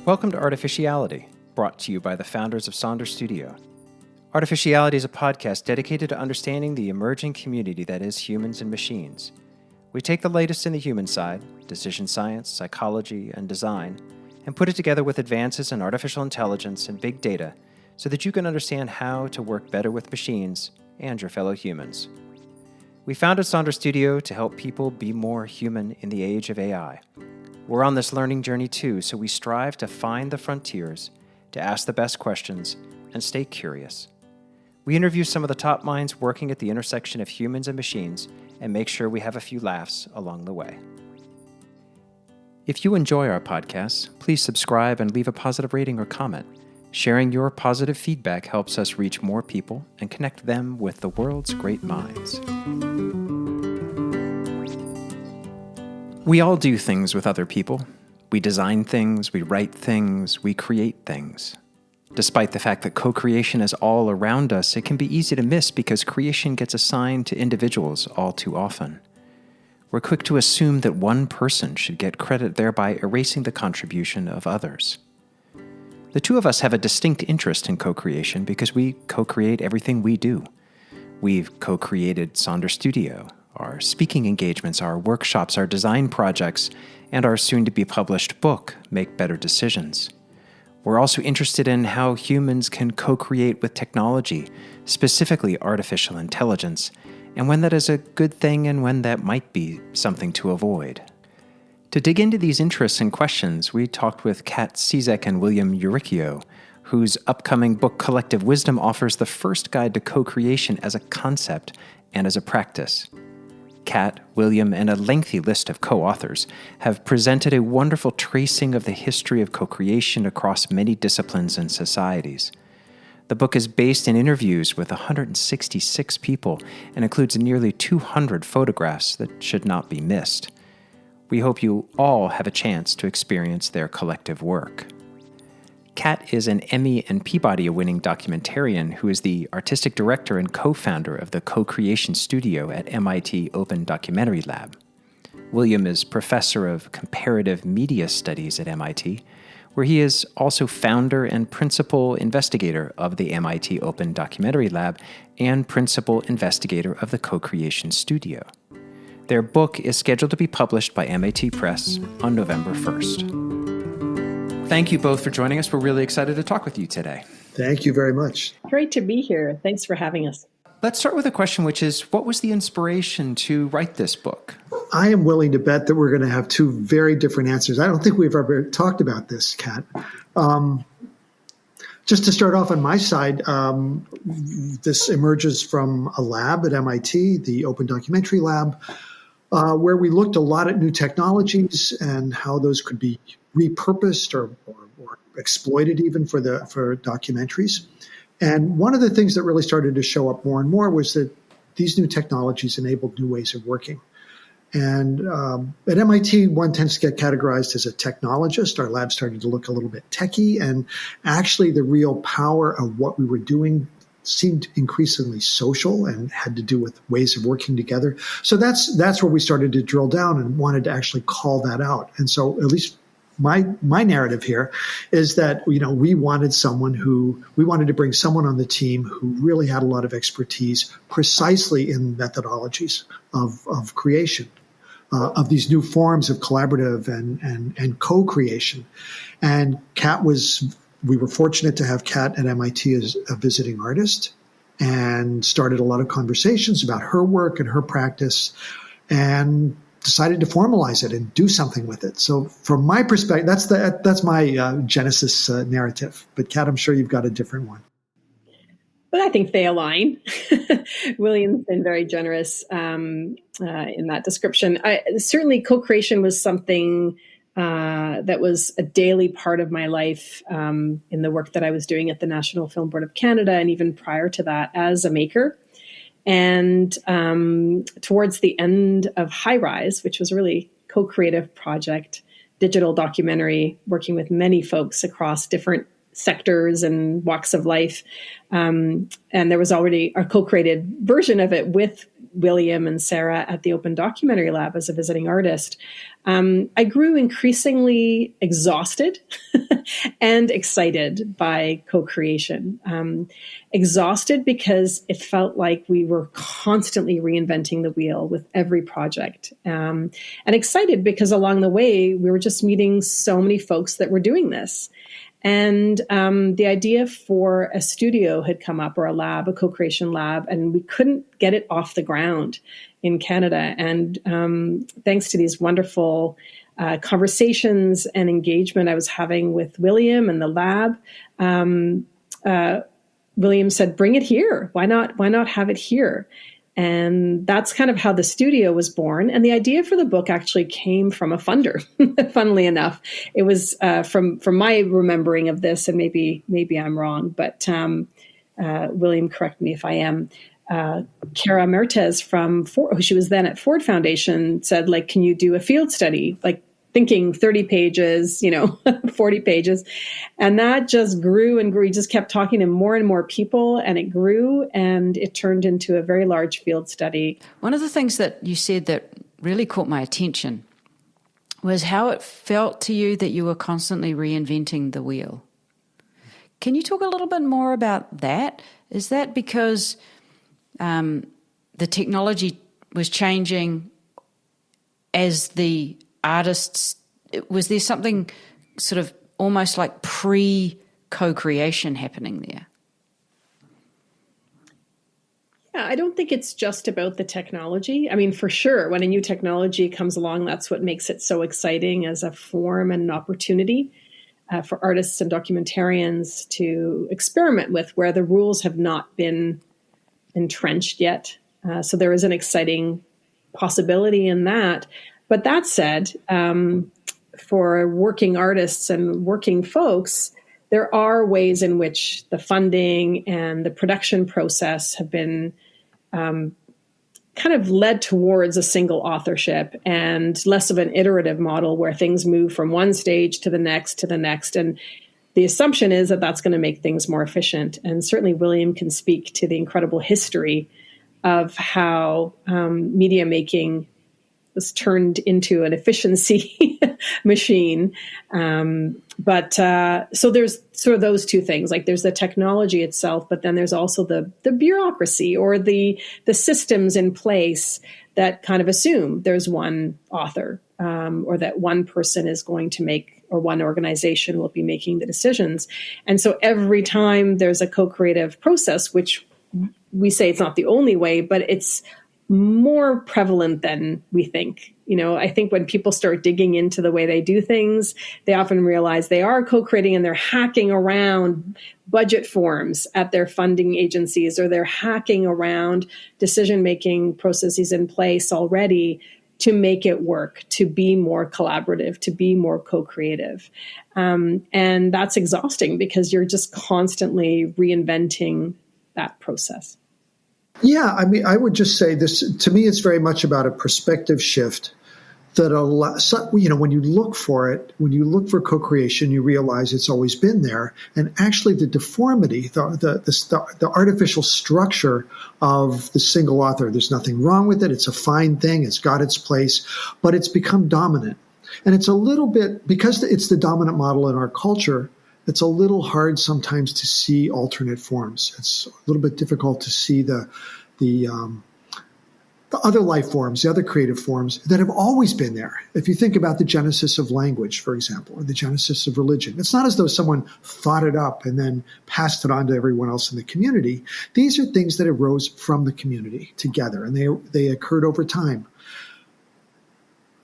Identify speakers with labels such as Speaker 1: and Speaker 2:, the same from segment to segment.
Speaker 1: Welcome to Artificiality, brought to you by the founders of Sonder Studio. Artificiality is a podcast dedicated to understanding the emerging community that is humans and machines. We take the latest in the human side, decision science, psychology, and design, and put it together with advances in artificial intelligence and big data so that you can understand how to work better with machines and your fellow humans. We founded Sonder Studio to help people be more human in the age of AI. We're on this learning journey too, so we strive to find the frontiers, to ask the best questions, and stay curious. We interview some of the top minds working at the intersection of humans and machines and make sure we have a few laughs along the way. If you enjoy our podcasts, please subscribe and leave a positive rating or comment. Sharing your positive feedback helps us reach more people and connect them with the world's great minds. We all do things with other people. We design things, we write things, we create things. Despite the fact that co-creation is all around us, it can be easy to miss because creation gets assigned to individuals all too often. We're quick to assume that one person should get credit, thereby erasing the contribution of others. The two of us have a distinct interest in co-creation because we co-create everything we do. We've co-created Sonder Studio, our speaking engagements, our workshops, our design projects, and our soon-to-be-published book, Make Better Decisions. We're also interested in how humans can co-create with technology, specifically artificial intelligence, and when that is a good thing and when that might be something to avoid. To dig into these interests and questions, we talked with Kat Cizek and William Uricchio, whose upcoming book Collective Wisdom offers the first guide to co-creation as a concept and as a practice. Kat, William, and a lengthy list of co-authors have presented a wonderful tracing of the history of co-creation across many disciplines and societies. The book is based in interviews with 166 people and includes nearly 200 photographs that should not be missed. We hope you all have a chance to experience their collective work. Kat is an Emmy and Peabody-winning documentarian who is the artistic director and co-founder of the Co-Creation Studio at MIT Open Documentary Lab. William is professor of Comparative Media Studies at MIT, where he is also founder and principal investigator of the MIT Open Documentary Lab and principal investigator of the Co-Creation Studio. Their book is scheduled to be published by MIT Press on November 1st. Thank you both for joining us. We're really excited to talk with you today.
Speaker 2: Thank you very much.
Speaker 3: Great to be here. Thanks for having us.
Speaker 1: Let's start with a question, which is, what was the inspiration to write this book?
Speaker 2: I am willing to bet that we're going to have two very different answers. I don't think we've ever talked about this, Kat. Just to start off on my side, this emerges from a lab at MIT, the Open Documentary Lab, where we looked a lot at new technologies and how those could be repurposed or exploited even for documentaries. And one of the things that really started to show up more and more was that these new technologies enabled new ways of working. And at MIT, one tends to get categorized as a technologist. Our lab started to look a little bit techy, and actually the real power of what we were doing seemed increasingly social and had to do with ways of working together. So that's where we started to drill down and wanted to actually call that out. And so at least my narrative here is that, we wanted to bring someone on the team who really had a lot of expertise precisely in methodologies of creation, of these new forms of collaborative and co-creation. And we were fortunate to have Kat at MIT as a visiting artist and started a lot of conversations about her work and her practice and decided to formalize it and do something with it. So from my perspective, that's my Genesis narrative. But Kat, I'm sure you've got a different one.
Speaker 3: But I think they align. William's been very generous in that description. Certainly co-creation was something that was a daily part of my life in the work that I was doing at the National Film Board of Canada, and even prior to that as a maker. And towards the end of High Rise, which was a really co-creative project, digital documentary, working with many folks across different sectors and walks of life. And there was already a co-created version of it with William and Sarah at the Open Documentary Lab as a visiting artist, I grew increasingly exhausted and excited by co-creation. Exhausted because it felt like we were constantly reinventing the wheel with every project. And excited because along the way, we were just meeting so many folks that were doing this. And the idea for a studio had come up, or a lab, a co-creation lab, and we couldn't get it off the ground in Canada. And thanks to these wonderful conversations and engagement I was having with William and the lab, William said, "Bring it here. Why not have it here?" And that's kind of how the studio was born. And the idea for the book actually came from a funder, funnily enough. It was from my remembering of this, and maybe I'm wrong, but William, correct me if I am. Cara Mertes from Ford, she was then at Ford Foundation, said, like, can you do a field study? Like, thinking 30 pages, 40 pages. And that just grew and grew. He just kept talking to more and more people, and it grew, and it turned into a very large field study.
Speaker 4: One of the things that you said that really caught my attention was how it felt to you that you were constantly reinventing the wheel. Can you talk a little bit more about that? Is that because the technology was changing as the artists? Was there something sort of almost like pre-co-creation happening there?
Speaker 3: Yeah, I don't think it's just about the technology. I mean, for sure, when a new technology comes along, that's what makes it so exciting as a form and an opportunity for artists and documentarians to experiment with, where the rules have not been entrenched yet. So there is an exciting possibility in that. But that said, for working artists and working folks, there are ways in which the funding and the production process have been kind of led towards a single authorship and less of an iterative model where things move from one stage to the next to the next. And the assumption is that that's going to make things more efficient. And certainly William can speak to the incredible history of how media making was turned into an efficiency machine. So there's sort of those two things, like there's the technology itself, but then there's also the bureaucracy or the systems in place that kind of assume there's one author, or that one person is going to make, or one organization will be making the decisions. And so every time there's a co-creative process, which we say it's not the only way, but it's more prevalent than we think. I think when people start digging into the way they do things, they often realize they are co-creating and they're hacking around budget forms at their funding agencies, or they're hacking around decision-making processes in place already to make it work, to be more collaborative, to be more co-creative. And that's exhausting because you're just constantly reinventing that process.
Speaker 2: Yeah, I mean, I would just say this, to me, it's very much about a perspective shift that when you look for it, when you look for co-creation, you realize it's always been there. And actually the deformity, the artificial structure of the single author, there's nothing wrong with it. It's a fine thing. It's got its place, but it's become dominant. And it's a little bit, because it's the dominant model in our culture, it's a little hard sometimes to see alternate forms. It's a little bit difficult to see the other life forms, the other creative forms that have always been there. If you think about the genesis of language, for example, or the genesis of religion, it's not as though someone thought it up and then passed it on to everyone else in the community. These are things that arose from the community together, and they occurred over time.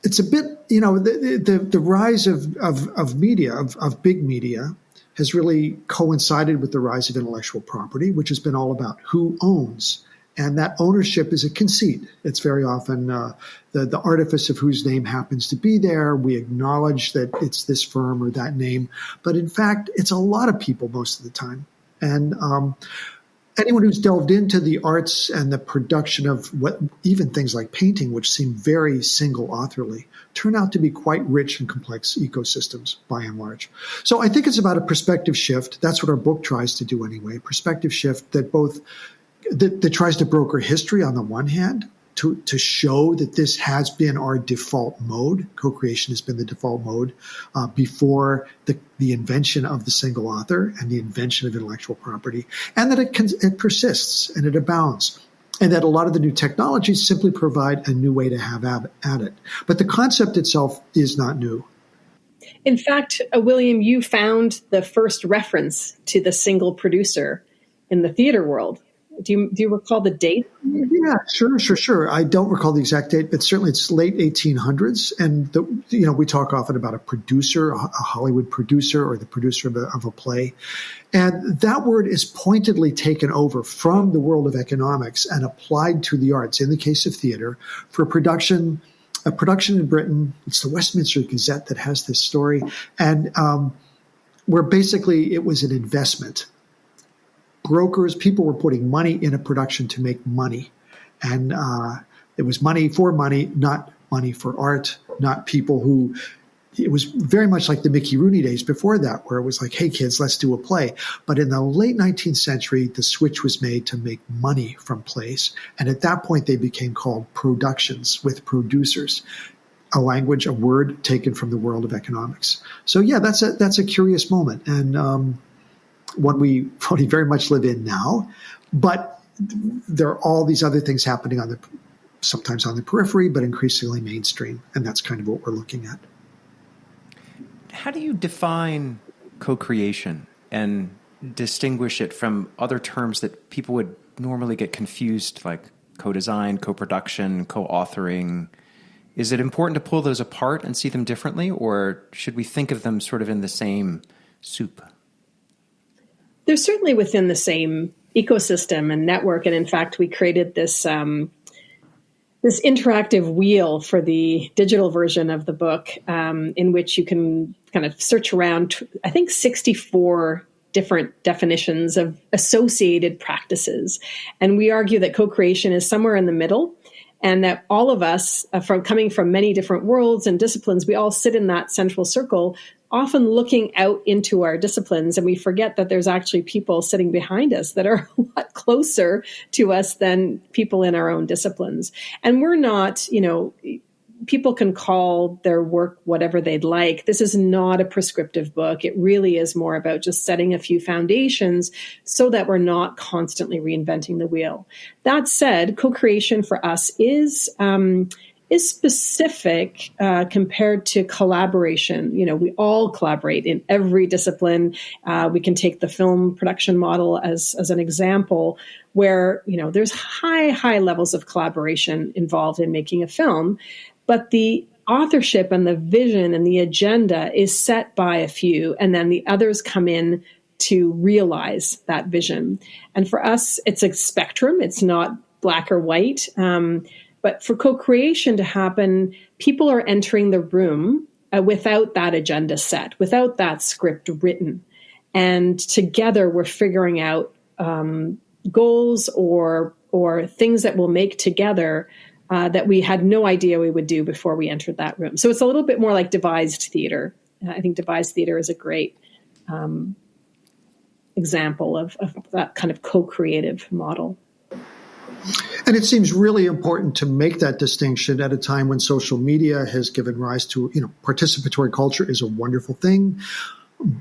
Speaker 2: It's a bit, the rise of media, of big media, has really coincided with the rise of intellectual property, which has been all about who owns. And that ownership is a conceit. It's very often the artifice of whose name happens to be there. We acknowledge that it's this firm or that name. But in fact, it's a lot of people most of the time. And anyone who's delved into the arts and the production of even things like painting, which seem very single authorly, turn out to be quite rich and complex ecosystems by and large. So I think it's about a perspective shift. That's what our book tries to do anyway, a perspective shift that tries to broker history on the one hand, to show that this has been our default mode. Co-creation has been the default mode before the invention of the single author and the invention of intellectual property, and that it persists and it abounds, and that a lot of the new technologies simply provide a new way to have at it. But the concept itself is not new.
Speaker 3: In fact, William, you found the first reference to the single producer in the theater world. Do you recall the date?
Speaker 2: Yeah, sure. I don't recall the exact date, but certainly it's late 1800s. And we talk often about a producer, a Hollywood producer, or the producer of a play. And that word is pointedly taken over from the world of economics and applied to the arts, in the case of theater, for a production in Britain. It's the Westminster Gazette that has this story, and where basically it was an investment. Brokers, people were putting money in a production to make money. And it was money for money, not money for art, not people who, it was very much like the Mickey Rooney days before that, where it was like, hey, kids, let's do a play. But in the late 19th century, the switch was made to make money from plays. And at that point, they became called productions with producers, a language, a word taken from the world of economics. So yeah, that's a curious moment. And one we probably very much live in now, but there are all these other things happening sometimes on the periphery, but increasingly mainstream. And that's kind of what we're looking at.
Speaker 1: How do you define co-creation and distinguish it from other terms that people would normally get confused, like co-design, co-production, co-authoring? Is it important to pull those apart and see them differently, or should we think of them sort of in the same soup?
Speaker 3: They're certainly within the same ecosystem and network. And in fact, we created this this interactive wheel for the digital version of the book, in which you can kind of search around, I think, 64 different definitions of associated practices. And we argue that co-creation is somewhere in the middle, and that all of us, coming from many different worlds and disciplines, we all sit in that central circle, often looking out into our disciplines, and we forget that there's actually people sitting behind us that are a lot closer to us than people in our own disciplines. And we're not, people can call their work whatever they'd like. This is not a prescriptive book. It really is more about just setting a few foundations so that we're not constantly reinventing the wheel. That said, co-creation for us is specific compared to collaboration. We all collaborate in every discipline. We can take the film production model as an example, where there's high levels of collaboration involved in making a film, but the authorship and the vision and the agenda is set by a few, and then the others come in to realize that vision. And for us, it's a spectrum. It's not black or white. But for co-creation to happen, people are entering the room without that agenda set, without that script written. And together we're figuring out goals or things that we'll make together that we had no idea we would do before we entered that room. So it's a little bit more like devised theater. I think devised theater is a great example of that kind of co-creative model.
Speaker 2: And it seems really important to make that distinction at a time when social media has given rise to, participatory culture is a wonderful thing.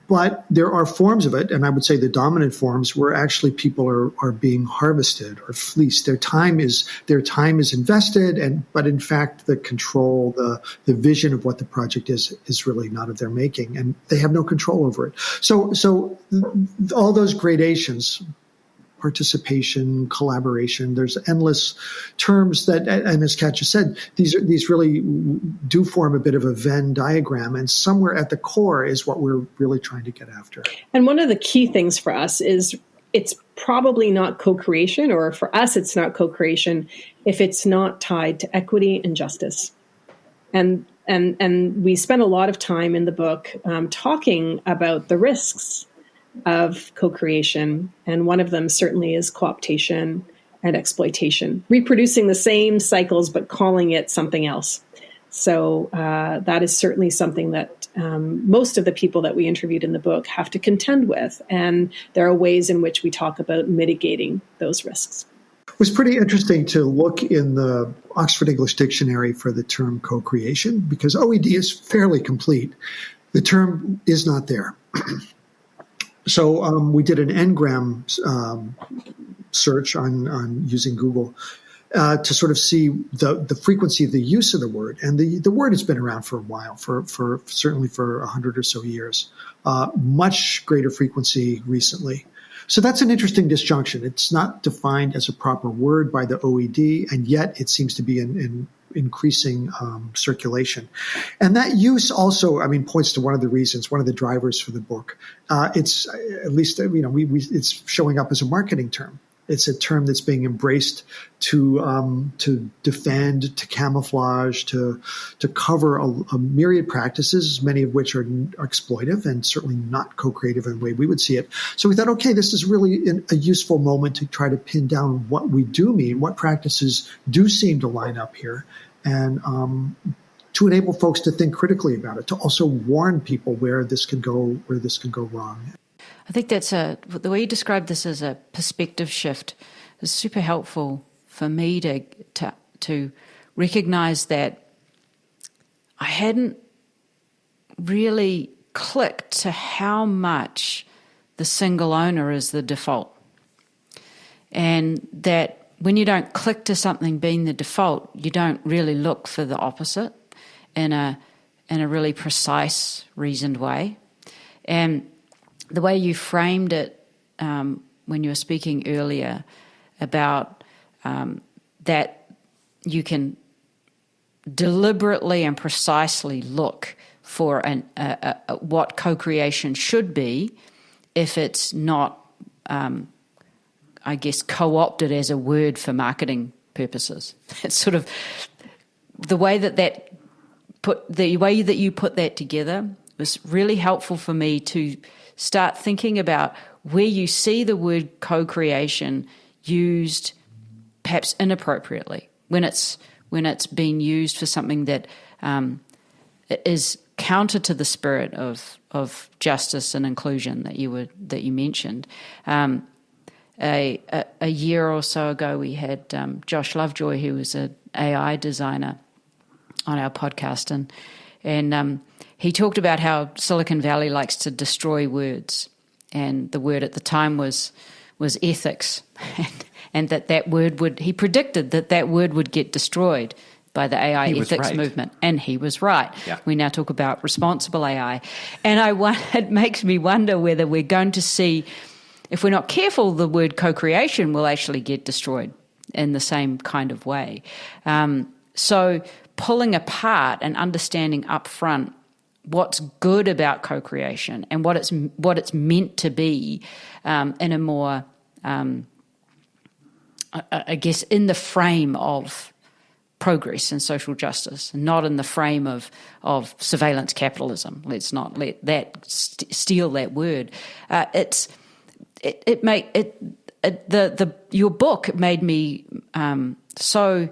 Speaker 2: But there are forms of it, and I would say the dominant forms, where actually people are being harvested or fleeced. Their time is invested, but in fact the control, the vision of what the project is really not of their making, and they have no control over it. So all those gradations, participation, collaboration, there's endless terms that, and as Kat just said, these really do form a bit of a Venn diagram, and somewhere at the core is what we're really trying to get after. And
Speaker 3: one of the key things for us is it's probably not co-creation, or for us it's not co-creation, if it's not tied to equity and justice. And we spend a lot of time in the book talking about the risks of co-creation, and one of them certainly is co-optation and exploitation, reproducing the same cycles but calling it something else. So that is certainly something that most of the people that we interviewed in the book have to contend with, and there are ways in which we talk about mitigating those risks.
Speaker 2: was pretty interesting to look in the Oxford English Dictionary for the term co-creation, because OED is fairly complete. The term is not there. So we did an n-gram search on using Google to sort of see the frequency of the use of the word. And the word has been around for a while, for certainly for 100 or so years. Much greater frequency recently. So that's an interesting disjunction. It's not defined as a proper word by the OED, and yet it seems to be in increasing circulation. And that use also, points to one of the reasons, one of the drivers for the book. It's at least, it's showing up as a marketing term. It's a term that's being embraced to defend, to camouflage, to cover a myriad practices, many of which are exploitive and certainly not co-creative in the way we would see it. So we thought, okay, this is really a useful moment to try to pin down what we do mean, what practices do seem to line up here, and to enable folks to think critically about it, to also warn people where this can go wrong.
Speaker 4: I think that's the way you describe this as a perspective shift is super helpful for me to recognize that I hadn't really clicked to how much the single owner is the default. And that when you don't click to something being the default, you don't really look for the opposite in a really precise, reasoned way. And the way you framed it when you were speaking earlier about that you can deliberately and precisely look for what co-creation should be if it's not, co-opted as a word for marketing purposes. It's sort of the way that you put that together was really helpful for me to start thinking about where you see the word co-creation used perhaps inappropriately, when it's being used for something that is counter to the spirit of justice and inclusion that you mentioned. A year or so ago, we had Josh Lovejoy, who was an AI designer, on our podcast, and he talked about how Silicon Valley likes to destroy words, and the word at the time was ethics, and that word he predicted that word would get destroyed by the AI ethics movement, and he was right.
Speaker 1: Yeah.
Speaker 4: We now talk about responsible AI, and it makes me wonder whether we're going to see, if we're not careful, the word co-creation will actually get destroyed in the same kind of way. So pulling apart and understanding up front what's good about co-creation and what it's meant to be in a more, in the frame of progress and social justice, not in the frame of surveillance capitalism. Let's not let that steal that word. Your book made me so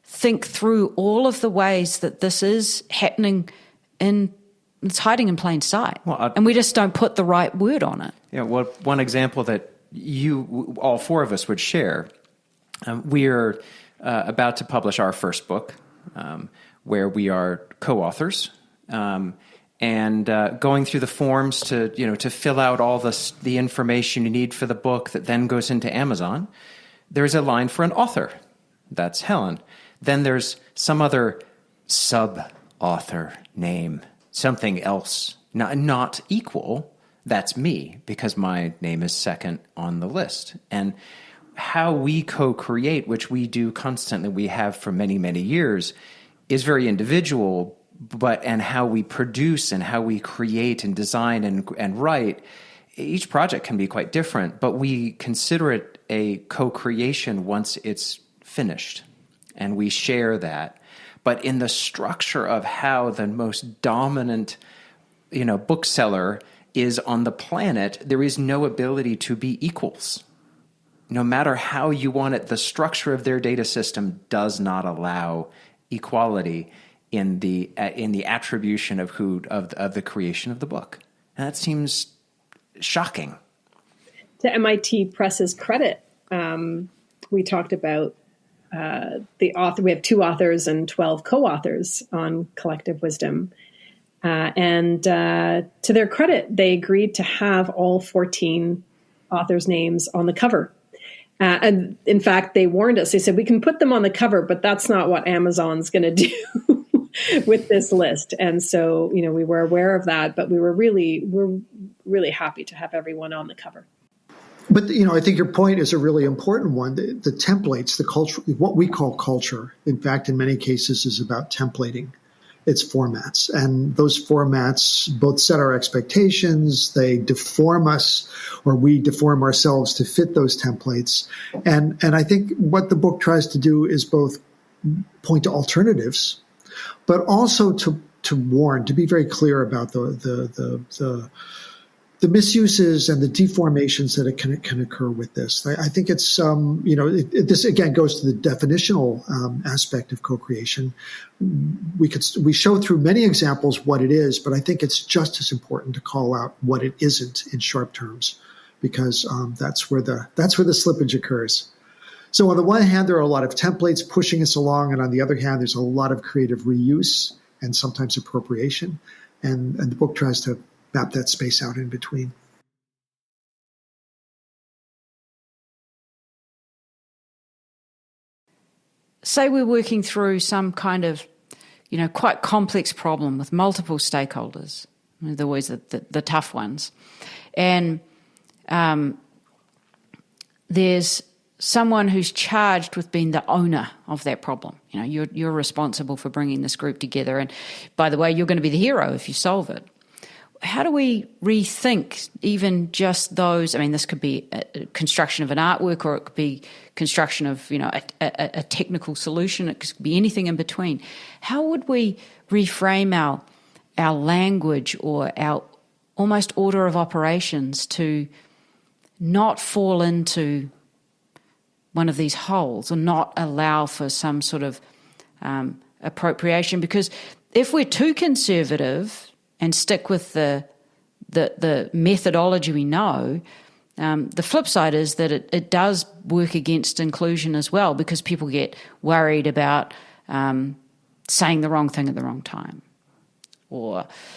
Speaker 4: think through all of the ways that this is happening it's hiding in plain sight. And we just don't put the right word on it.
Speaker 1: Yeah, well, one example that all four of us would share, we're about to publish our first book, where we are co-authors, and going through the forms to fill out all the information you need for the book that then goes into Amazon. There's a line for an author. That's Helen. Then there's some other sub-author name, something else, not equal. That's me, because my name is second on the list. And how we co-create, which we do constantly, we have for many, many years, is very individual, and how we produce and how we create and design and write, each project can be quite different, but we consider it a co-creation once it's finished, and we share that. But in the structure of how the most dominant, bookseller is on the planet, there is no ability to be equals. No matter how you want it, the structure of their data system does not allow equality in the attribution of the creation of the book. And that seems shocking.
Speaker 3: To MIT Press's credit, we talked about the author. We have 2 authors and 12 co-authors on Collective Wisdom. And to their credit, they agreed to have all 14 authors' names on the cover. And in fact, they warned us. They said, we can put them on the cover, but that's not what Amazon's going to do with this list. And so, we were aware of that, but we're really happy to have everyone on the cover.
Speaker 2: But, I think your point is a really important one. The templates, the culture, what we call culture, in fact, in many cases is about templating. It's formats. And those formats both set our expectations, they deform us, or we deform ourselves to fit those templates. And I think what the book tries to do is both point to alternatives, but also to warn, to be very clear about the misuses and the deformations that can occur with this. I think it's, this again goes to the definitional aspect of co-creation. We show through many examples what it is, but I think it's just as important to call out what it isn't in sharp terms, because that's where the slippage occurs. So on the one hand, there are a lot of templates pushing us along, and on the other hand, there's a lot of creative reuse and sometimes appropriation, and the book tries to map that space out in between.
Speaker 4: Say we're working through some kind of, quite complex problem with multiple stakeholders. They're always the tough ones. And there's someone who's charged with being the owner of that problem. You're responsible for bringing this group together. And by the way, you're going to be the hero if you solve it. How do we rethink even just those? I mean, this could be a construction of an artwork, or it could be construction of, a technical solution. It could be anything in between. How would we reframe our language or our almost order of operations to not fall into one of these holes, or not allow for some sort of appropriation? Because if we're too conservative and stick with the methodology we know, the flip side is that it does work against inclusion as well, because people get worried about saying the wrong thing at the wrong time.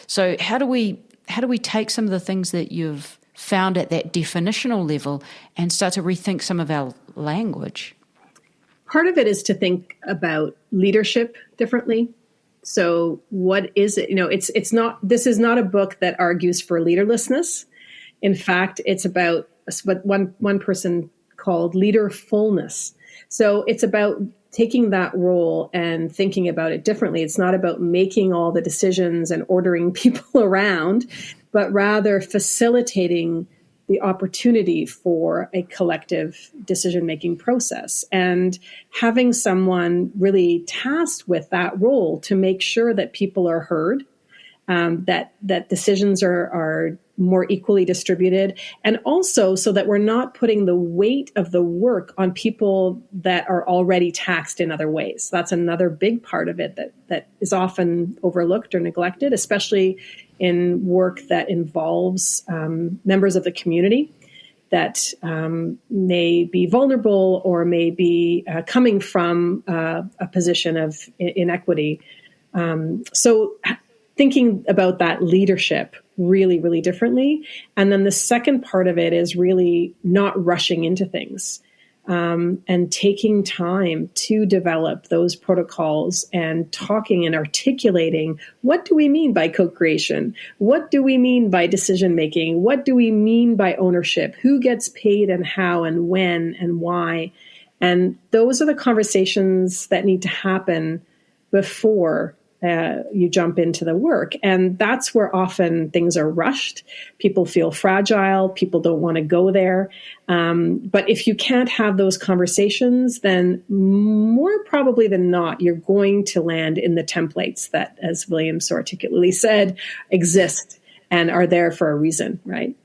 Speaker 4: So how do we take some of the things that you've found at that definitional level and start to rethink some of our language?
Speaker 3: Part of it is to think about leadership differently. So what is it? This is not a book that argues for leaderlessness. In fact, it's about what one person called leaderfulness. So it's about taking that role and thinking about it differently. It's not about making all the decisions and ordering people around, but rather facilitating the opportunity for a collective decision-making process, and having someone really tasked with that role to make sure that people are heard, that decisions are more equally distributed, and also so that we're not putting the weight of the work on people that are already taxed in other ways. That's another big part of it that is often overlooked or neglected, especially in work that involves members of the community that may be vulnerable or may be coming from a position of inequity. So thinking about that leadership really, really differently. And then the second part of it is really not rushing into things. And taking time to develop those protocols and talking and articulating, what do we mean by co-creation? What do we mean by decision-making? What do we mean by ownership? Who gets paid and how and when and why? And those are the conversations that need to happen before you jump into the work. And that's where often things are rushed. People feel fragile. People don't want to go there. But if you can't have those conversations, then more probably than not, you're going to land in the templates that, as William so articulately said, exist and are there for a reason, right?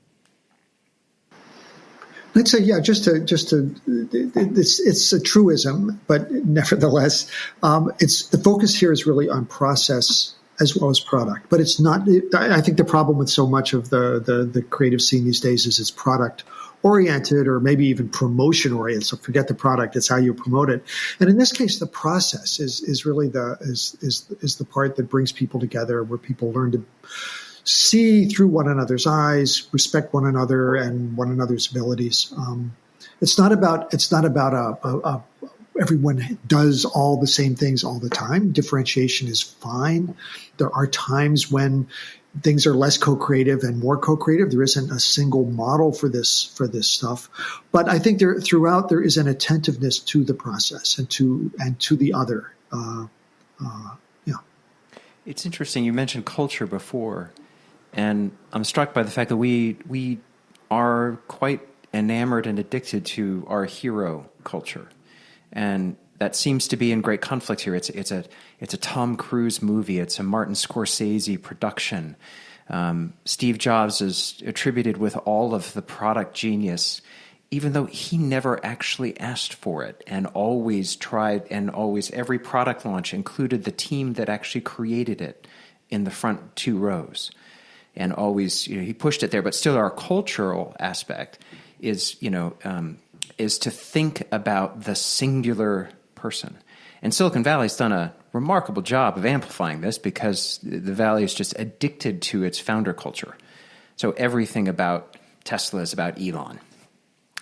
Speaker 2: I'd say, yeah, it's a truism, but nevertheless, the focus here is really on process as well as product. But it's not. I think the problem with so much of the creative scene these days is it's product oriented, or maybe even promotion oriented. So forget the product; it's how you promote it. And in this case, the process is really the part that brings people together, where people learn to see through one another's eyes, respect one another and one another's abilities. It's not about everyone does all the same things all the time. Differentiation is fine. There are times when things are less co-creative and more co-creative. There isn't a single model for this stuff, but I think throughout there is an attentiveness to the process and to the other. Yeah,
Speaker 1: it's interesting. You mentioned culture before, and I'm struck by the fact that we are quite enamored and addicted to our hero culture. And that seems to be in great conflict here. It's a Tom Cruise movie. It's a Martin Scorsese production. Steve Jobs is attributed with all of the product genius, even though he never actually asked for it, and always tried, and always every product launch included the team that actually created it in the front 2 rows. And always, he pushed it there. But still, our cultural aspect is, is to think about the singular person. And Silicon Valley's done a remarkable job of amplifying this, because the Valley is just addicted to its founder culture. So everything about Tesla is about Elon.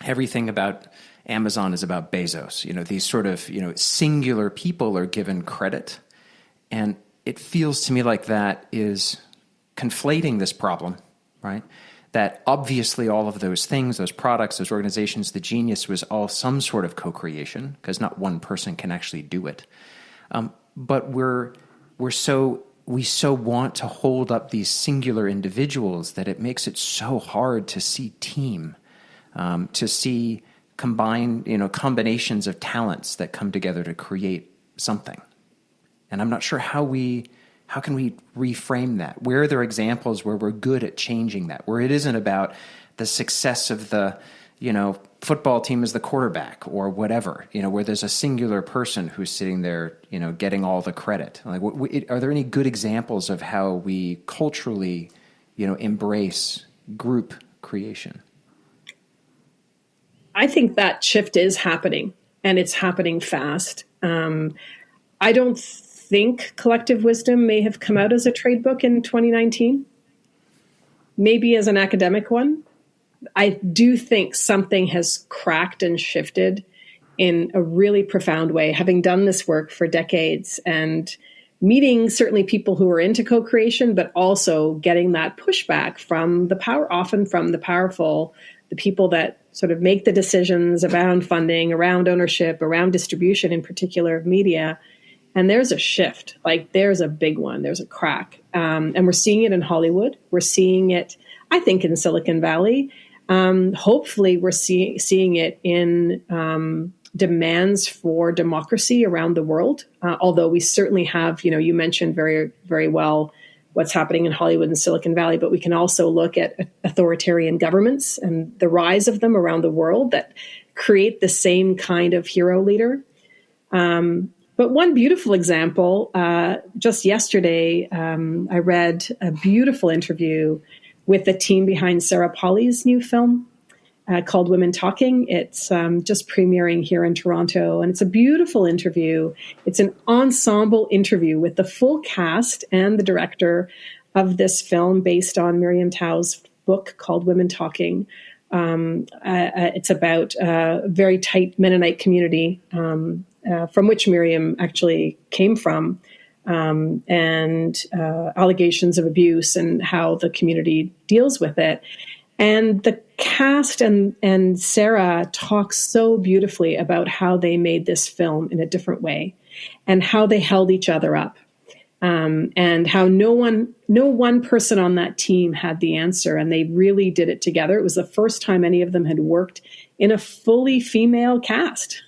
Speaker 1: Everything about Amazon is about Bezos. These sort of, singular people are given credit. And it feels to me like that is conflating this problem, right? That obviously all of those things, those products, those organizations, the genius was all some sort of co-creation, because not one person can actually do it. But we so want to hold up these singular individuals that it makes it so hard to see team, to see combinations of talents that come together to create something. And I'm not sure how can we reframe that? Where are there examples where we're good at changing that, where it isn't about the success of the, football team as the quarterback or whatever, where there's a singular person who's sitting there, getting all the credit? Like, are there any good examples of how we culturally, embrace group creation?
Speaker 3: I think that shift is happening, and it's happening fast. I don't think collective wisdom may have come out as a trade book in 2019, maybe as an academic one. I do think something has cracked and shifted in a really profound way, having done this work for decades and meeting certainly people who are into co-creation, but also getting that pushback from often from the powerful, the people that sort of make the decisions around funding, around ownership, around distribution, in particular of media. And there's a shift, there's a big one, there's a crack. And we're seeing it in Hollywood. We're seeing it, I think, in Silicon Valley. Hopefully we're seeing it in demands for democracy around the world. Although we certainly have, you mentioned very, very well what's happening in Hollywood and Silicon Valley, but we can also look at authoritarian governments and the rise of them around the world that create the same kind of hero leader. But one beautiful example, just yesterday, I read a beautiful interview with the team behind Sarah Polley's new film called Women Talking. It's just premiering here in Toronto, and it's a beautiful interview. It's an ensemble interview with the full cast and the director of this film based on Miriam Tao's book called Women Talking. It's about a very tight Mennonite community from which Miriam actually came from, and allegations of abuse and how the community deals with it. And the cast and Sarah talk so beautifully about how they made this film in a different way and how they held each other up, and how no one person on that team had the answer, and they really did it together. It was the first time any of them had worked in a fully female cast.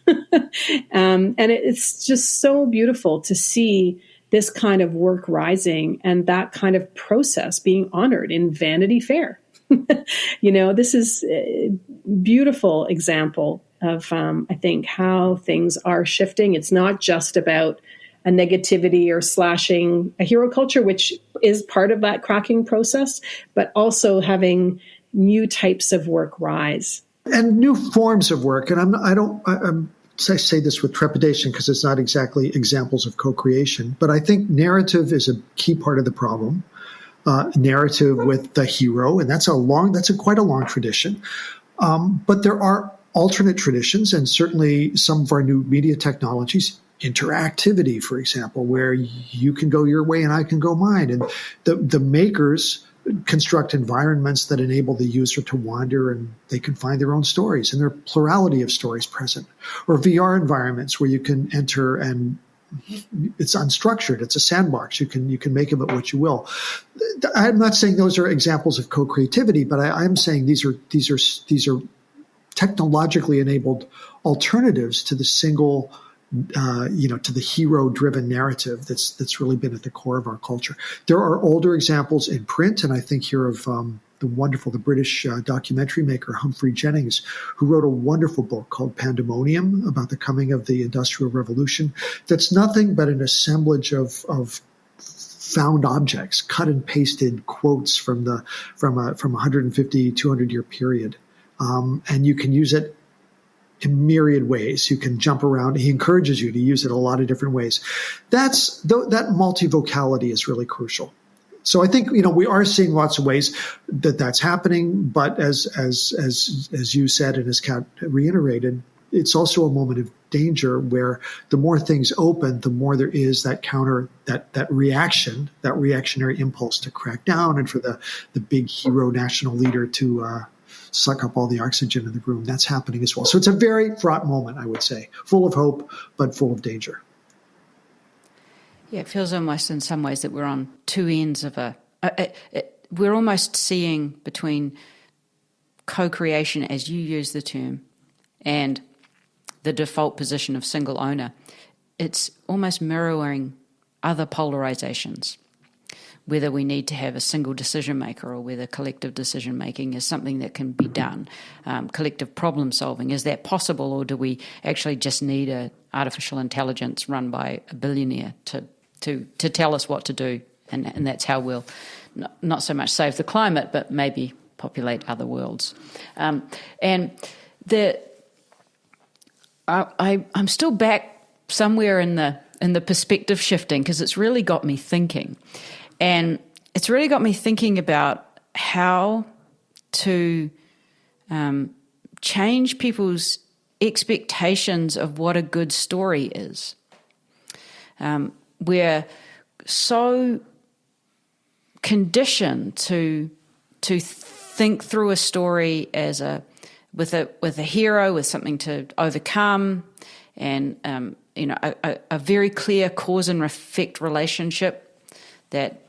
Speaker 3: And it's just so beautiful to see this kind of work rising and that kind of process being honored in Vanity Fair. This is a beautiful example of, I think, how things are shifting. It's not just about a negativity or slashing a hero culture, which is part of that cracking process, but also having new types of work rise.
Speaker 2: And new forms of work. And I say this with trepidation because it's not exactly examples of co-creation, but I think narrative is a key part of the problem. Narrative with the hero, and that's quite a long tradition. But there are alternate traditions, and certainly some of our new media technologies, interactivity, for example, where you can go your way and I can go mine. And the makers construct environments that enable the user to wander and they can find their own stories, and there are plurality of stories present. Or VR environments where you can enter and it's unstructured. It's a sandbox. You can make of it what you will. I'm not saying those are examples of co-creativity, but I'm saying these are technologically enabled alternatives to the single, to the hero-driven narrative that's really been at the core of our culture. There are older examples in print, and I think here of the British documentary maker Humphrey Jennings, who wrote a wonderful book called Pandemonium about the coming of the Industrial Revolution. That's nothing but an assemblage of found objects, cut and pasted quotes from a 150, 200 year period, and you can use it in myriad ways. You can jump around. He encourages you to use it a lot of different ways. That multivocality is really crucial. So I think we are seeing lots of ways that's happening, but as you said and as Kat reiterated, it's also a moment of danger where the more things open, the more there is that reactionary impulse to crack down and for the big hero national leader to suck up all the oxygen in the room. That's happening as well. So it's a very fraught moment, I would say, full of hope but full of danger.
Speaker 4: Yeah, it feels almost in some ways that we're on two ends of we're almost seeing between co-creation, as you use the term, and the default position of single owner. It's almost mirroring other polarizations, whether we need to have a single decision maker or whether collective decision making is something that can be done. Collective problem solving, is that possible, or do we actually just need an artificial intelligence run by a billionaire to tell us what to do, and that's how we'll not so much save the climate, but maybe populate other worlds. I'm still back somewhere in the perspective shifting, because it's really got me thinking, and it's really got me thinking about how to change people's expectations of what a good story is. We're so conditioned to think through a story as with a hero, with something to overcome, and a very clear cause and effect relationship that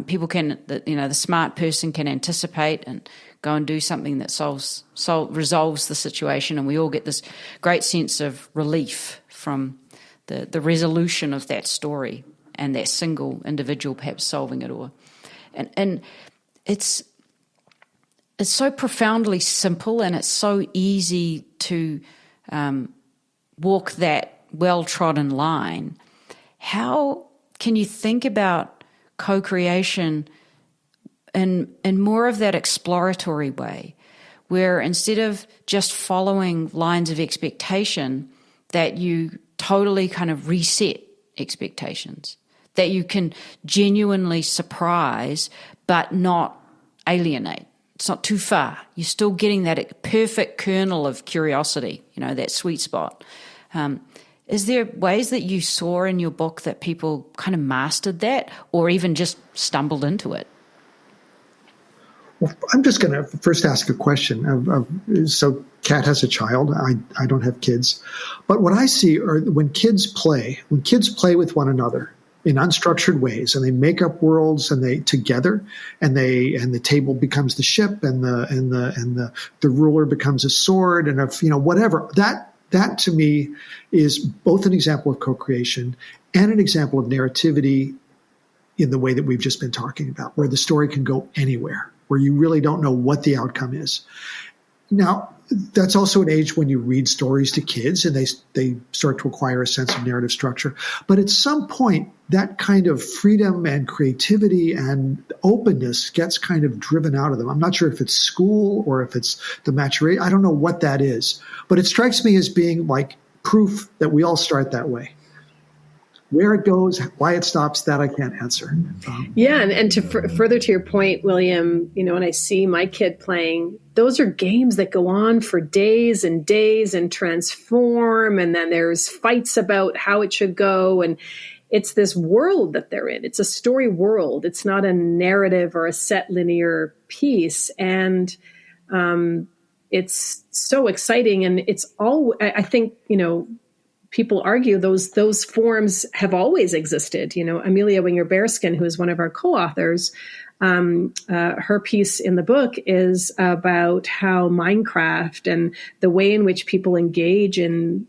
Speaker 4: people can, the smart person can anticipate and go and do something that resolves the situation, and we all get this great sense of relief from the resolution of that story and that single individual perhaps solving it all. And it's so profoundly simple, and it's so easy to walk that well-trodden line. How can you think about co-creation in more of that exploratory way, where instead of just following lines of expectation, that you totally kind of reset expectations, that you can genuinely surprise but not alienate? It's not too far. You're still getting that perfect kernel of curiosity, that sweet spot. Is there ways that you saw in your book that people kind of mastered that, or even just stumbled into it?
Speaker 2: Well, I'm just going to first ask a question. So Kat has a child. I don't have kids. But what I see are when kids play with one another in unstructured ways, and they make up worlds, and they together, and the table becomes the ship, and the ruler becomes a sword, and whatever. That to me is both an example of co-creation and an example of narrativity in the way that we've just been talking about, where the story can go anywhere, where you really don't know what the outcome is. Now, that's also an age when you read stories to kids and they start to acquire a sense of narrative structure. But at some point, that kind of freedom and creativity and openness gets kind of driven out of them. I'm not sure if it's school or if it's the maturation. I don't know what that is. But it strikes me as being like proof that we all start that way. Where it goes, why it stops, that I can't answer.
Speaker 3: Yeah, and to further to your point, William, when I see my kid playing, those are games that go on for days and days and transform, and then there's fights about how it should go, and it's this world that they're in. It's a story world. It's not a narrative or a set linear piece, and it's so exciting, and it's all. I think people argue those forms have always existed. Amelia Winger-Bearskin, who is one of our co-authors, her piece in the book is about how Minecraft and the way in which people engage in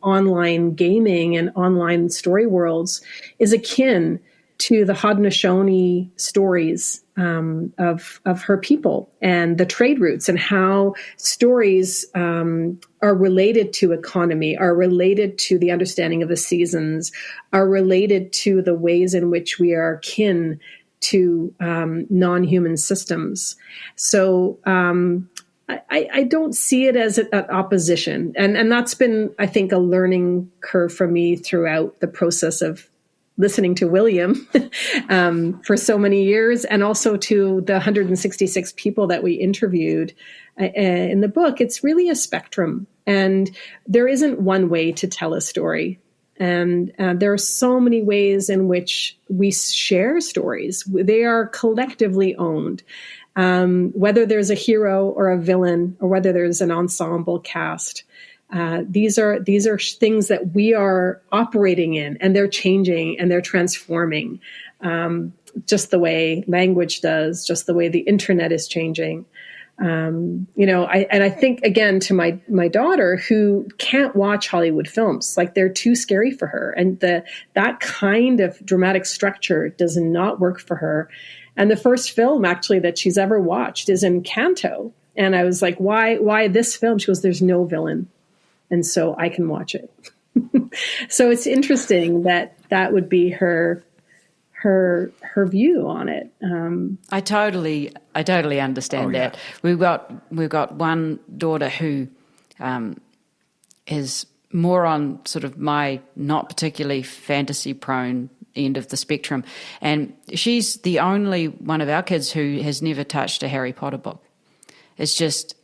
Speaker 3: online gaming and online story worlds is akin to the Haudenosaunee stories of her people and the trade routes, and how stories are related to economy, are related to the understanding of the seasons, are related to the ways in which we are kin to non-human systems. So I don't see it as an opposition. And that's been, I think, a learning curve for me throughout the process of listening to William for so many years, and also to the 166 people that we interviewed in the book. It's really a spectrum, and there isn't one way to tell a story. And there are so many ways in which we share stories. They are collectively owned. Whether there's a hero or a villain, or whether there's an ensemble cast, these are things that we are operating in, and they're changing and they're transforming, just the way language does, just the way the internet is changing. I think, again, to my daughter, who can't watch Hollywood films, like they're too scary for her, and that kind of dramatic structure does not work for her. And the first film actually that she's ever watched is Encanto, and I was like, why this film? She goes, "There's no villain, and so I can watch it." So it's interesting that would be her view on it.
Speaker 4: I totally understand that. We've got one daughter who is more on sort of my not particularly fantasy prone end of the spectrum, and she's the only one of our kids who has never touched a Harry Potter book. It's just,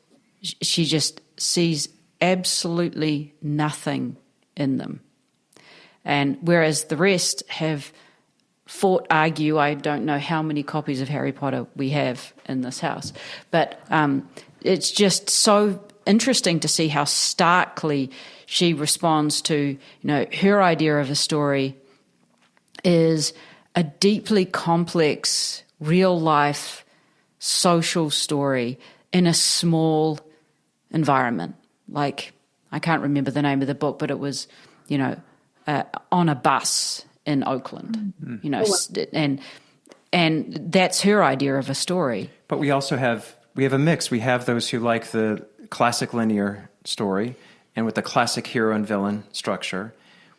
Speaker 4: she just sees absolutely nothing in them, and whereas the rest have argue, I don't know how many copies of Harry Potter we have in this house, but it's just so interesting to see how starkly she responds to, her idea of a story is a deeply complex, real life, social story in a small environment. Like, I can't remember the name of the book, but it was, on a bus in Oakland, and that's her idea of a story.
Speaker 1: But we also have a mix. We have those who like the classic linear story, and with the classic hero and villain structure.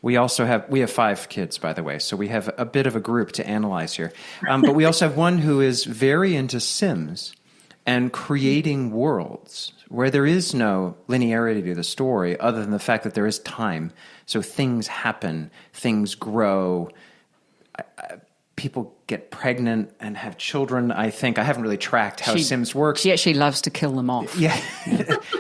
Speaker 1: We have 5 kids, by the way, so we have a bit of a group to analyze here. But we also have one who is very into Sims and creating worlds where there is no linearity to the story other than the fact that there is time. So things happen, things grow, people get pregnant and have children. I think I haven't really tracked how Sims works.
Speaker 4: She actually loves to kill them off.
Speaker 1: Yeah,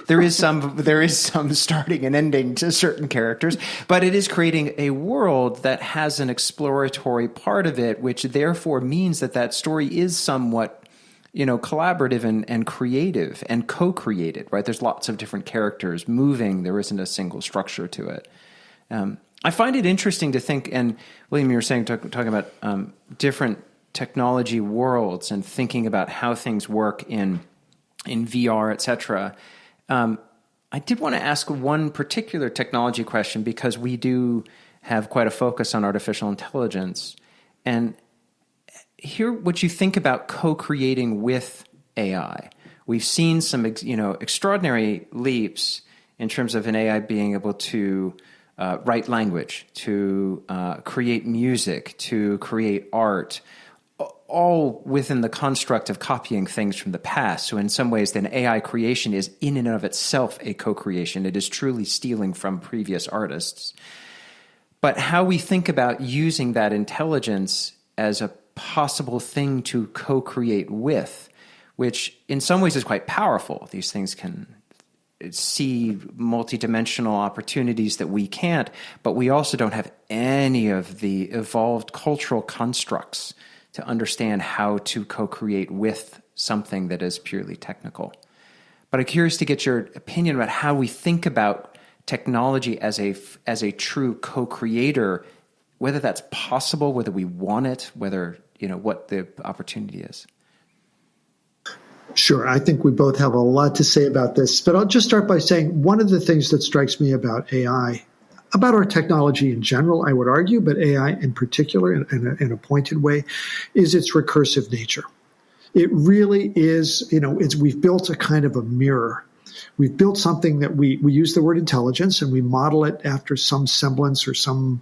Speaker 1: there is some starting and ending to certain characters, but it is creating a world that has an exploratory part of it, which therefore means that story is somewhat collaborative and creative and co-created, right? There's lots of different characters moving. There isn't a single structure to it. I find it interesting to think, and William, you were saying, talking about different technology worlds and thinking about how things work in VR, et cetera. I did want to ask one particular technology question, because we do have quite a focus on artificial intelligence, and hear what you think about co-creating with AI, We've seen some, extraordinary leaps in terms of an AI being able to write language, to create music, to create art, all within the construct of copying things from the past. So in some ways, then AI creation is in and of itself a co-creation. It is truly stealing from previous artists. But how we think about using that intelligence as a possible thing to co-create with, which in some ways is quite powerful. These things can see multidimensional opportunities that we can't, but we also don't have any of the evolved cultural constructs to understand how to co-create with something that is purely technical. But I'm curious to get your opinion about how we think about technology as a true co-creator, whether that's possible, whether we want it, whether, what the opportunity is.
Speaker 2: Sure. I think we both have a lot to say about this, but I'll just start by saying one of the things that strikes me about AI, about our technology in general, I would argue, but AI in particular in a pointed way, is its recursive nature. It really is, we've built a kind of a mirror. We've built something that we use the word intelligence and we model it after some semblance or some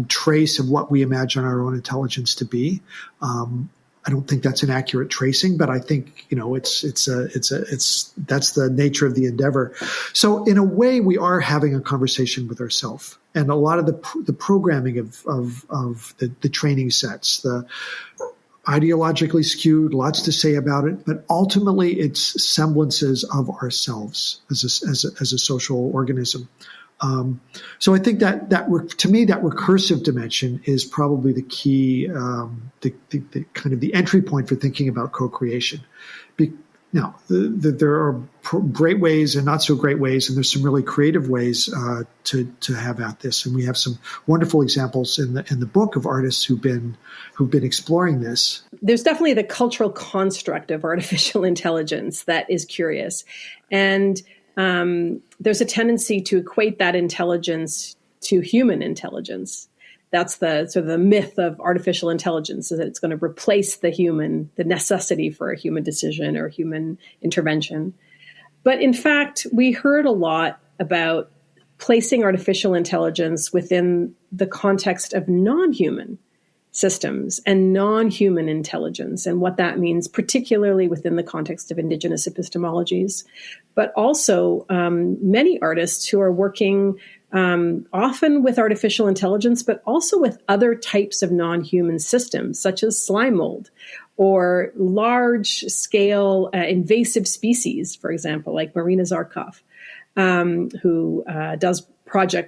Speaker 2: trace of what we imagine our own intelligence to be. I don't think that's an accurate tracing, but I think that's the nature of the endeavor. So in a way, we are having a conversation with ourselves, and a lot of the programming of the training sets, the ideologically skewed, lots to say about it, but ultimately it's semblances of ourselves as a social organism. So I think that to me, that recursive dimension is probably the key, the kind of the entry point for thinking about co-creation. Now, there are great ways and not so great ways, and there's some really creative ways to have at this. And we have some wonderful examples in the book of artists who've been exploring this.
Speaker 3: There's definitely the cultural construct of artificial intelligence that is curious, and there's a tendency to equate that intelligence to human intelligence. That's the sort of the myth of artificial intelligence, is that it's going to replace the human, the necessity for a human decision or human intervention. But in fact, we heard a lot about placing artificial intelligence within the context of non-human systems and non-human intelligence, and what that means, particularly within the context of indigenous epistemologies, but also many artists who are working often with artificial intelligence, but also with other types of non-human systems, such as slime mold or large-scale invasive species, for example, like Marina Zarkov, who does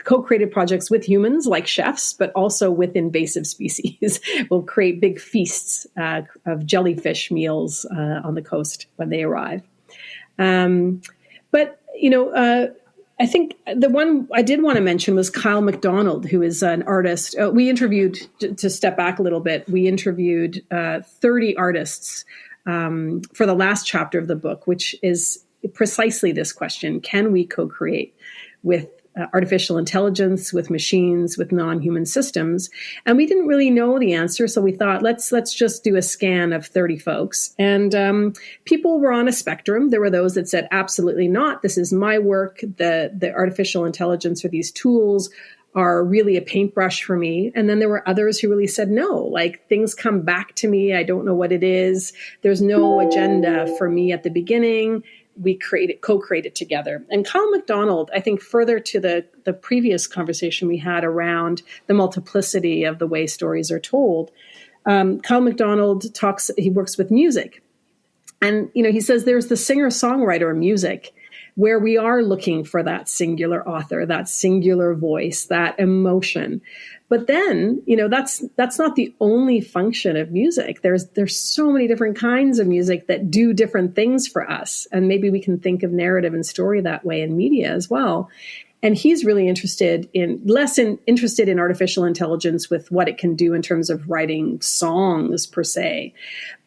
Speaker 3: co-created projects with humans like chefs, but also with invasive species. Will create big feasts of jellyfish meals on the coast when they arrive. But I think the one I did want to mention was Kyle MacDonald, who is an artist. We interviewed, to step back a little bit, we interviewed 30 artists for the last chapter of the book, which is precisely this question: can we co-create with artificial intelligence, with machines, with non-human systems? And we didn't really know the answer, so we thought, let's just do a scan of 30 folks. And people were on a spectrum. There were those that said, absolutely not. This is my work. The artificial intelligence or these tools are really a paintbrush for me. And then there were others who really said, no, like things come back to me. I don't know what it is. There's no agenda for me at the beginning. We co-created together. And Kyle MacDonald, I think further to the previous conversation we had around the multiplicity of the way stories are told, Kyle MacDonald he works with music. And, he says there's the singer-songwriter of music, where we are looking for that singular author, that singular voice, that emotion. But then, that's not the only function of music. There's so many different kinds of music that do different things for us. And maybe we can think of narrative and story that way in media as well. And he's really interested in artificial intelligence with what it can do in terms of writing songs per se.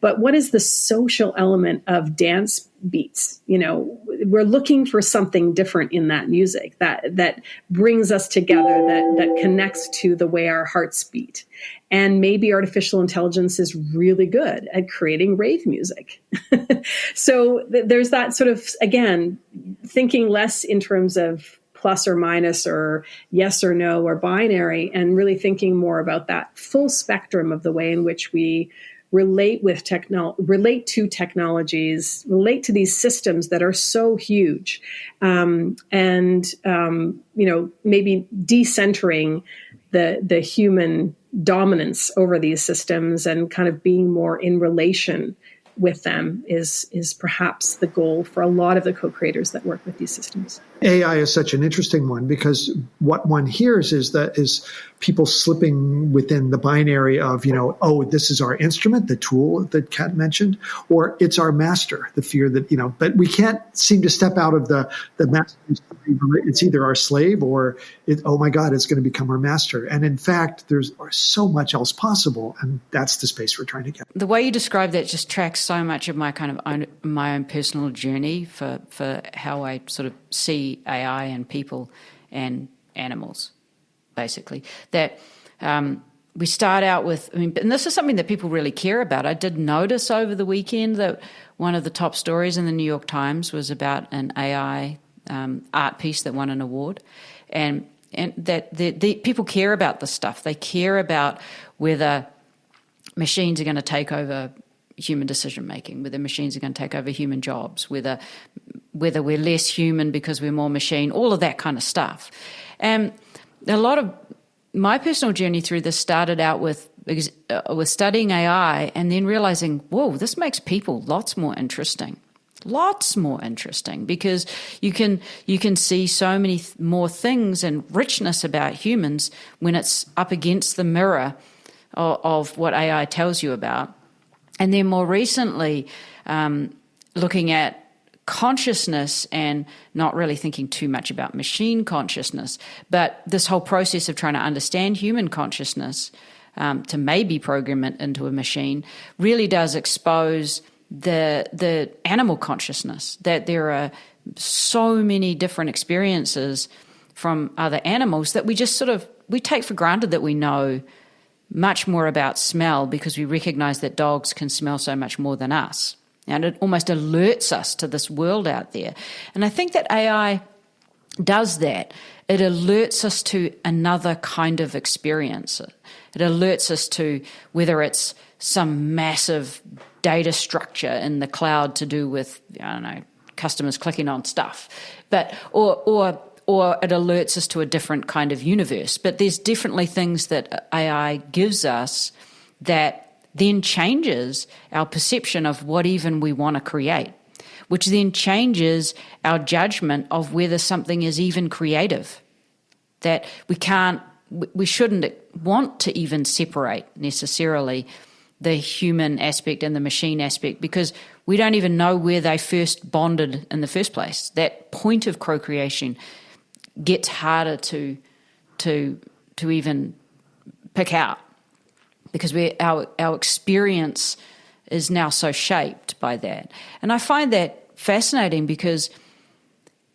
Speaker 3: But what is the social element of dance beats? We're looking for something different in that music that brings us together, that connects to the way our hearts beat. And maybe artificial intelligence is really good at creating rave music. So there's that sort of, again, thinking less in terms of plus or minus or yes or no or binary, and really thinking more about that full spectrum of the way in which we relate to technologies, relate to these systems that are so huge, and maybe decentering the human dominance over these systems and kind of being more in relation with them is perhaps the goal for a lot of the co-creators that work with these systems.
Speaker 2: AI is such an interesting one because what one hears is people slipping within the binary of, oh, this is our instrument, the tool that Kat mentioned, or it's our master, the fear that, but we can't seem to step out of the master. It's either our slave or, oh my God, it's going to become our master. And in fact, there's so much else possible. And that's the space we're trying to get.
Speaker 4: The way you describe that just tracks so much of my my own personal journey for how I sort of see AI and people and animals, basically. That we start out with, and this is something that people really care about. I did notice over the weekend that one of the top stories in the New York Times was about an AI art piece that won an award, and that the people care about this stuff. They care about whether machines are going to take over human decision making, whether machines are going to take over human jobs, whether we're less human because we're more machine, all of that kind of stuff. And a lot of my personal journey through this started out with studying AI and then realizing, whoa, this makes people lots more interesting, because you can see so many more things and richness about humans when it's up against the mirror of what AI tells you about. And then more recently, looking at consciousness and not really thinking too much about machine consciousness, but this whole process of trying to understand human consciousness to maybe program it into a machine really does expose the animal consciousness, that there are so many different experiences from other animals that we just we take for granted that we know much more about smell because we recognize that dogs can smell so much more than us. And it almost alerts us to this world out there. And I think that AI does that. It alerts us to another kind of experience. It alerts us to whether it's some massive data structure in the cloud to do with, customers clicking on stuff, or it alerts us to a different kind of universe. But there's definitely things that AI gives us that then changes our perception of what even we want to create, which then changes our judgment of whether something is even creative. That we shouldn't want to even separate necessarily the human aspect and the machine aspect because we don't even know where they first bonded in the first place. That point of co-creation gets harder to even pick out because our experience is now so shaped by that. And I find that fascinating because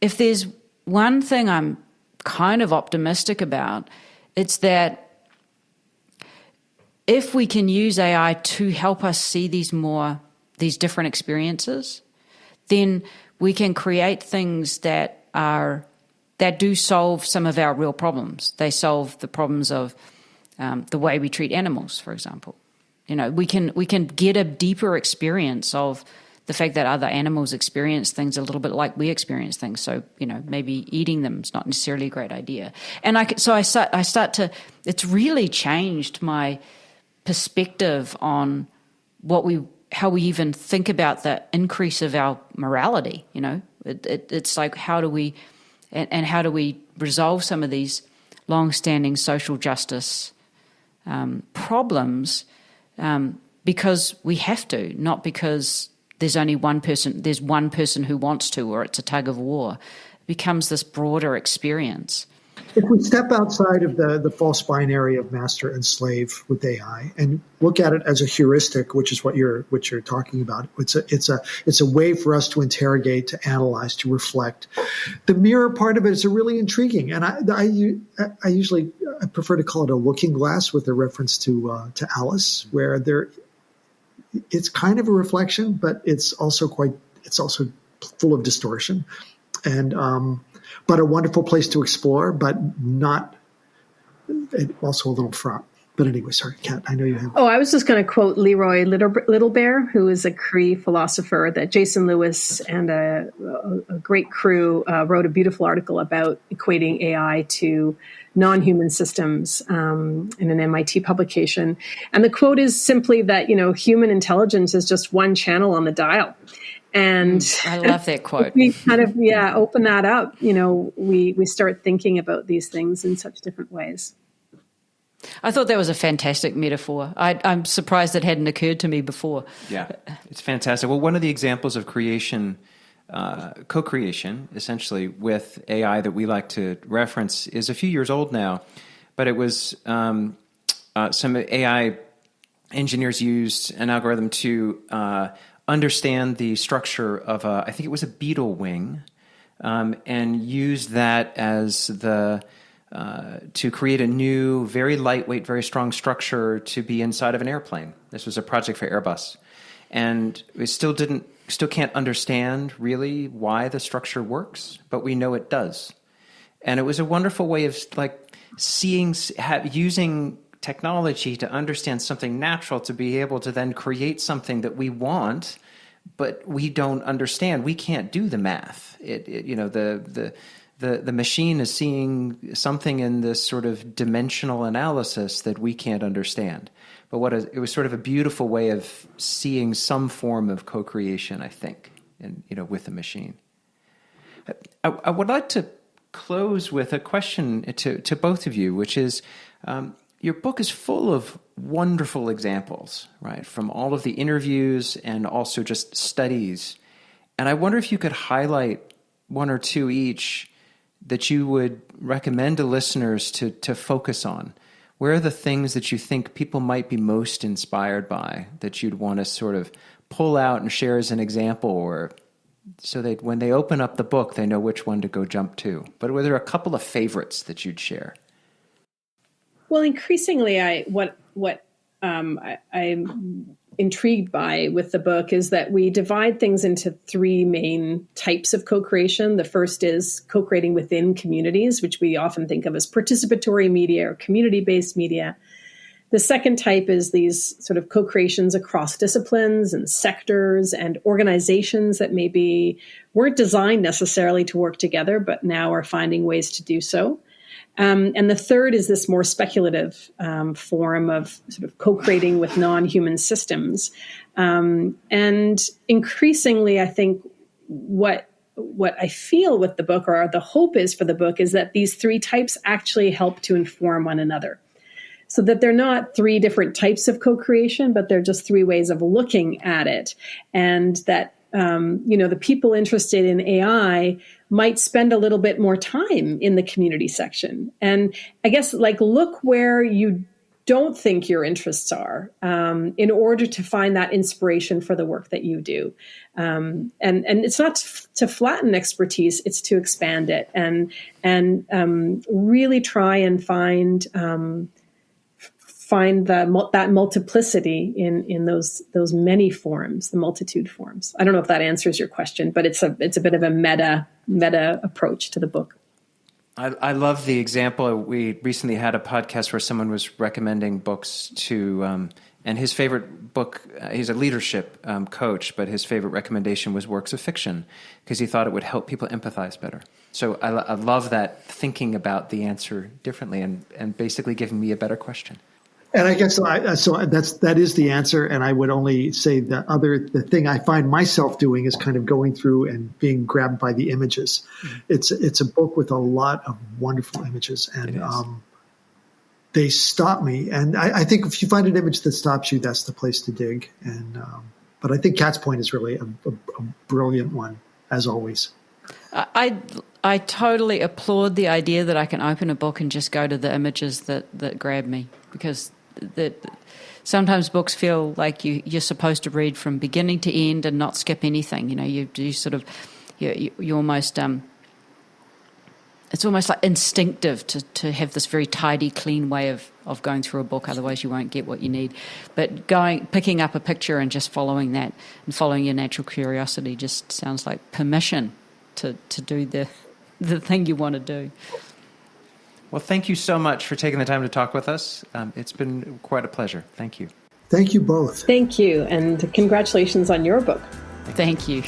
Speaker 4: if there's one thing I'm kind of optimistic about, it's that if we can use AI to help us see these different experiences, then we can create things that do solve some of our real problems. They solve the problems of the way we treat animals, for example. We can get a deeper experience of the fact that other animals experience things a little bit like we experience things. So, maybe eating them is not necessarily a great idea. And it's really changed my perspective on how we even think about the increase of our morality. It's like how do we resolve some of these long-standing social justice problems because we have to, not because there's only one person who wants to, or it's a tug of war. It becomes this broader experience.
Speaker 2: if we step outside of the false binary of master and slave with AI and look at it as a heuristic, which is what you're talking about, it's a way for us to interrogate, to analyze, to reflect. The mirror part of it is really intriguing, and I usually prefer to call it a looking glass with a reference to Alice, where it's kind of a reflection, but it's also full of distortion, and but a wonderful place to explore, but not also a little fraught. But anyway, sorry, Kat, I know you have.
Speaker 3: Oh, I was just going to quote Leroy Littlebear, who is a Cree philosopher that Jason Lewis and a great crew wrote a beautiful article about equating AI to non-human systems in an MIT publication. And the quote is simply that, human intelligence is just one channel on the dial. And
Speaker 4: I love that quote.
Speaker 3: We kind of, open that up. We start thinking about these things in such different ways.
Speaker 4: I thought that was a fantastic metaphor. I'm surprised it hadn't occurred to me before.
Speaker 1: Yeah, it's fantastic. Well, one of the examples of creation, co-creation, essentially, with AI that we like to reference is a few years old now, but it was some AI engineers used an algorithm to understand the structure of I think it was a beetle wing, and use that as to create a new, very lightweight, very strong structure to be inside of an airplane. This was a project for Airbus, and we still can't understand really why the structure works, but we know it does. And it was a wonderful way of using technology to understand something natural, to be able to then create something that we want, but we don't understand. We can't do the math. The machine is seeing something in this sort of dimensional analysis that we can't understand. But it was sort of a beautiful way of seeing some form of co-creation, I think, with the machine. I would like to close with a question to both of you, which is, your book is full of wonderful examples, right, from all of the interviews and also just studies. And I wonder if you could highlight one or two each that you would recommend to listeners to focus on. Where are the things that you think people might be most inspired by that you'd want to sort of pull out and share as an example, or so that when they open up the book, they know which one to go jump to? But were there a couple of favorites that you'd share?
Speaker 3: Well, increasingly, I'm intrigued by with the book is that we divide things into three main types of co-creation. The first is co-creating within communities, which we often think of as participatory media or community-based media. The second type is these sort of co-creations across disciplines and sectors and organizations that maybe weren't designed necessarily to work together, but now are finding ways to do so. And the third is this more speculative form of sort of co-creating with non-human systems. And increasingly, I think what I feel with the book, or the hope is for the book, is that these three types actually help to inform one another. So that they're not three different types of co-creation, but they're just three ways of looking at it. And that the people interested in AI might spend a little bit more time in the community section. And I guess look where you don't think your interests are in order to find that inspiration for the work that you do. And it's not to flatten expertise, it's to expand it and really try and find that multiplicity in those many forms, the multitude forms. I don't know if that answers your question, but it's a bit of a meta approach to the book.
Speaker 1: I love the example. We recently had a podcast where someone was recommending books to, and his favorite book, he's a leadership coach, but his favorite recommendation was works of fiction because he thought it would help people empathize better. So I love that, thinking about the answer differently and basically giving me a better question.
Speaker 2: And I guess that is the answer. And I would only say the thing I find myself doing is kind of going through and being grabbed by the images. Mm-hmm. It's a book with a lot of wonderful images, and they stop me. And I think if you find an image that stops you, that's the place to dig. And but I think Kat's point is really a brilliant one, as always.
Speaker 4: I I totally applaud the idea that I can open a book and just go to the images that grab me, because sometimes books feel like you're supposed to read from beginning to end and not skip anything. You sort of you almost it's almost like instinctive to have this very tidy, clean way of going through a book. Otherwise, you won't get what you need. But picking up a picture and just following that and following your natural curiosity just sounds like permission to do the thing you want to do.
Speaker 1: Well, thank you so much for taking the time to talk with us. It's been quite a pleasure. Thank you.
Speaker 2: Thank you both.
Speaker 3: Thank you, and congratulations on your book.
Speaker 4: Thank you.